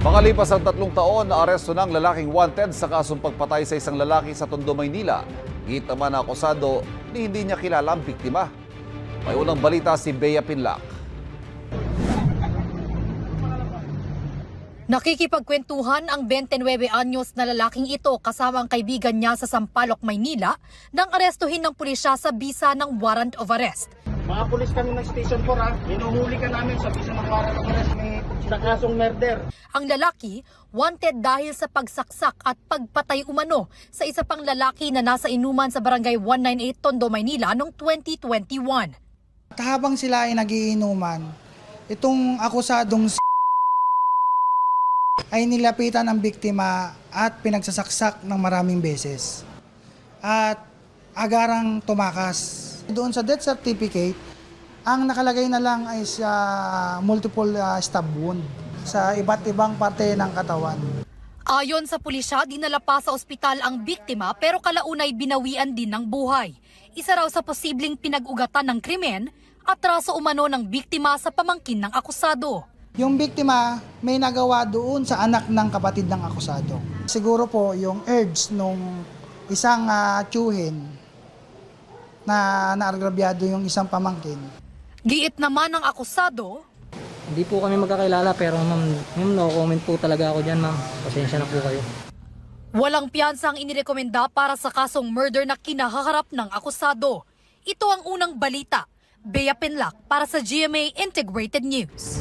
Makalipas ang 3 taon, naaresto ng lalaking wanted sa kasong pagpatay sa isang lalaki sa Tondo, Maynila. Git naman na akusado ni hindi niya kilala ang biktima. May unang balita si Bea Pinlac. Nakikipagkwentuhan ang 29 anyos na lalaking ito kasama ang kaibigan niya sa Sampaloc, Maynila nang arestuhin ng pulisya sa bisa ng warrant of arrest. Mga pulis kami ng Station 4 ha, hinuhuli ka namin sa bisa ng warrant of arrest sa kasong murder. Ang lalaki, wanted dahil sa pagsaksak at pagpatay umano sa isa pang lalaki na nasa inuman sa barangay 198 Tondo, Maynila noong 2021. At habang sila ay nagiinuman, itong akusadong ay nilapitan ang biktima at pinagsasaksak ng maraming beses. At agarang tumakas. Doon sa death certificate, ang nakalagay na lang ay sa multiple stab wound sa iba't ibang parte ng katawan. Ayon sa pulisya, dinala pa sa ospital ang biktima pero kalaunay binawian din ng buhay. Isa raw sa posibleng pinag-ugatan ng krimen at raso umano ng biktima sa pamangkin ng akusado. Yung biktima may nagawa doon sa anak ng kapatid ng akusado. Siguro po yung urge nung isang tiyuhin na naagrabyado yung isang pamangkin. Giit naman ng akusado, Hindi po kami magkakilala pero ma'am, no comment po talaga ako dyan ma'am. Pasensya na po kayo. walang piyansa ang inirekomenda para sa kasong murder na kinahaharap ng akusado. Ito ang unang balita. Bea Pinlac para sa GMA Integrated News.